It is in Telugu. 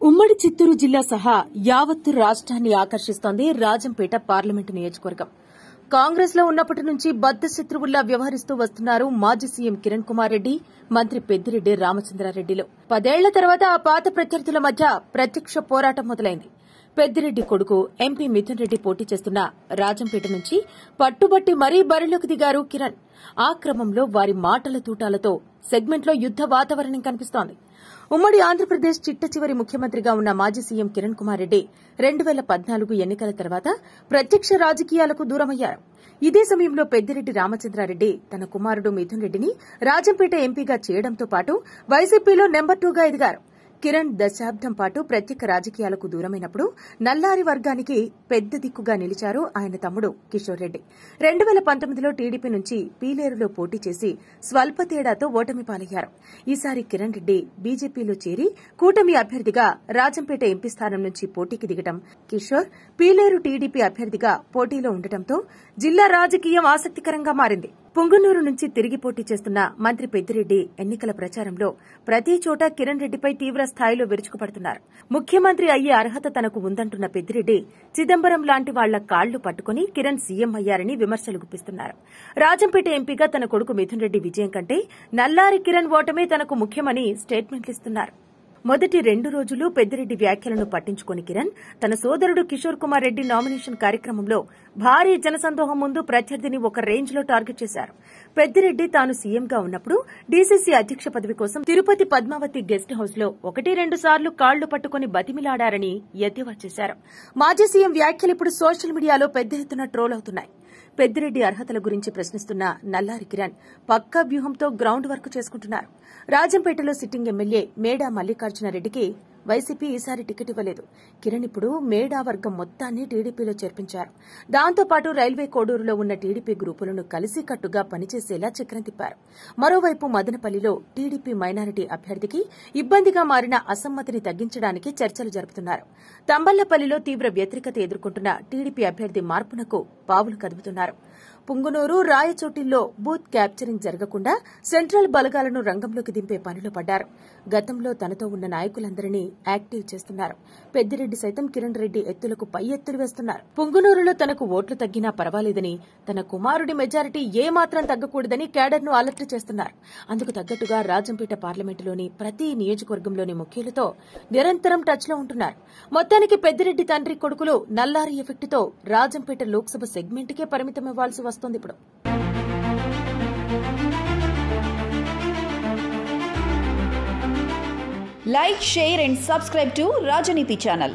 ఉమ్మడి చిత్తూరు జిల్లా సహా యావత్తు రాష్ట్రాన్ని ఆకర్షిస్తోంది రాజంపేట పార్లమెంటు నియోజకవర్గం. కాంగ్రెస్ లో ఉన్నప్పటి నుంచి బద్ద శత్రువుల్లా వ్యవహరిస్తూ వస్తున్నారు మాజీ సీఎం కిరణ్ కుమార్ రెడ్డి, మంత్రి పెద్దిరెడ్డి రామచంద్రారెడ్డిలు. 10 ఏళ్ల తర్వాత ఆ పాత ప్రత్యర్థుల మధ్య ప్రత్యక్ష పోరాటం మొదలైంది. పెద్దిరెడ్డి కొడుకు ఎంపీ మిథున్ రెడ్డి పోటీ చేస్తున్న రాజంపేట నుంచి పట్టుబట్టి మరీ బరిలోకి దిగారు కిరణ్. ఆ క్రమంలో వారి మాటల తూటాలతో సెగ్మెంట్లో యుద్ద వాతావరణం కనిపిస్తోంది. ఉమ్మడి ఆంధ్రప్రదేశ్ చిట్ట చివరి ముఖ్యమంత్రిగా ఉన్న మాజీ సీఎం కిరణ్ కుమార్ రెడ్డి 2014 ఎన్నికల తర్వాత ప్రత్యక్ష రాజకీయాలకు దూరమయ్యారు. ఇదే సమయంలో పెద్దిరెడ్డి రామచంద్రారెడ్డి తన కుమారుడు మిథున్ రెడ్డిని రాజంపేట ఎంపీగా చేయడంతో పాటు వైసీపీలో నెంబర్ 2గా ఎదిగారు. కిరణ్ దశాబ్దం పాటు ప్రత్యేక రాజకీయాలకు దూరమైనప్పుడు నల్లారి వర్గానికి పెద్ద దిక్కుగా నిలిచారు ఆయన తమ్ముడు కిషోర్ రెడ్డి. 2019లో టీడీపీ నుంచి పీలేరులో పోటీ చేసి స్వల్ప తేడాతో ఓటమి పాలయ్యారు. ఈసారి కిరణ్ రెడ్డి బీజేపీలో చేరి కూటమి అభ్యర్థిగా రాజంపేట ఎంపీ స్థానం నుంచి పోటీకి దిగడం, కిషోర్ పీలేరు టీడీపీ అభ్యర్థిగా పోటీలో ఉండటంతో జిల్లా రాజకీయం ఆసక్తికరంగా మారింది. పుంగనూరు నుంచి తిరిగి పోటీ చేస్తున్న మంత్రి పెద్దిరెడ్డి ఎన్నికల ప్రచారంలో ప్రతి చోట కిరణ్ రెడ్డిపై తీవ్ర స్థాయిలో విరుచుకుపడుతున్నారు. ముఖ్యమంత్రి అయ్యే అర్హత తనకు ఉందంటున్న పెద్దిరెడ్డి చిదంబరం లాంటి వాళ్ల కాళ్లు పట్టుకుని కిరణ్ సీఎం అయ్యారని విమర్శలు గుప్పిస్తున్నారు. రాజంపేట ఎంపీగా తన కొడుకు మిథున్ రెడ్డి విజయం కంటే నల్లారి కిరణ్ ఓటమే తనకు ముఖ్యమని స్టేట్మెంట్లిస్తున్నారు. మొదటి 2 రోజులు పెద్దిరెడ్డి వ్యాఖ్యలను పట్టించుకుని కిరణ్ తన సోదరుడు కిషోర్ కుమార్ రెడ్డి నామినేషన్ కార్యక్రమంలో భారీ జనసందోహం ముందు ప్రత్యర్థిని ఒక రేంజ్లో టార్గెట్ చేశారు. పెద్దిరెడ్డి తాను సీఎంగా ఉన్నప్పుడు డీసీసీ అధ్యక్ష పదవి కోసం తిరుపతి పద్మావతి గెస్ట్ హౌస్ లో 1-2 సార్లు కాళ్లు పట్టుకుని బతిమిలాడారని ఎద్దేవా చేశారు. మాజీ సీఎం వ్యాఖ్యలు ఇప్పుడు సోషల్ మీడియాలో పెద్ద ఎత్తున ట్రోల్ అవుతున్నాయి. పెద్దిరెడ్డి అర్హతల గురించి ప్రశ్నిస్తున్న నల్లారి కిరణ్ పక్కా వ్యూహంతో గ్రౌండ్ వర్క్ చేసుకుంటున్నారు. రాజంపేటలో సిట్టింగ్ ఎమ్మెల్యే మేడా మల్లికార్జునరెడ్డికి వైసీపీ ఈసారి టికెట్ ఇవ్వలేదు. కిరణ్ ఇప్పుడు మేడా వర్గం మొత్తాన్ని టీడీపీలో చేర్పించారు. దాంతో పాటు రైల్వే కోడూరులో ఉన్న టీడీపీ గ్రూపులను కలిసికట్టుగా పనిచేసేలా చక్రం తిప్పారు. మరోవైపు మదనపల్లిలో టీడీపీ మైనారిటీ అభ్యర్థికి ఇబ్బందిగా మారిన అసమ్మతిని తగ్గించడానికి చర్చలు జరుపుతున్నారు. తంబళ్లపల్లిలో తీవ్ర వ్యతిరేకత ఎదుర్కొంటున్న టీడీపీ అభ్యర్థి మార్పునకు పావులు కదుపుతున్నారు. పుంగనూరు, రాయచోటిల్లో బూత్ క్యాప్చరింగ్ జరగకుండా సెంట్రల్ బలగాలను రంగంలోకి దింపే పనిలో పడ్డారు. గతంలో తనతో ఉన్న నాయకులందరినీ యాక్టివ్ చేస్తున్నారు. పెద్దిరెడ్డి సైతం కిరణ్ రెడ్డి ఎత్తులకు పై ఎత్తులు వేస్తున్నారు. పుంగనూరులో తనకు ఓట్లు తగ్గినా పర్వాలేదని, తన కుమారుడి మెజారిటీ ఏమాత్రం తగ్గకూడదని కేడర్ను అలర్ట్ చేస్తున్నారు. అందుకు తగ్గట్టుగా రాజంపేట పార్లమెంటులోని ప్రతి నియోజకవర్గంలోని ముఖ్యులతో నిరంతరం టచ్లో ఉంటున్నారు. మొత్తానికి పెద్దిరెడ్డి తండ్రి కొడుకులు నల్లారి ఎఫెక్టుతో రాజంపేట లోక్సభ సెగ్మెంట్కే పరిమితమివ్వాల్సి వస్తోంది ఇప్పుడు. Like, share and subscribe to Rajaniti channel.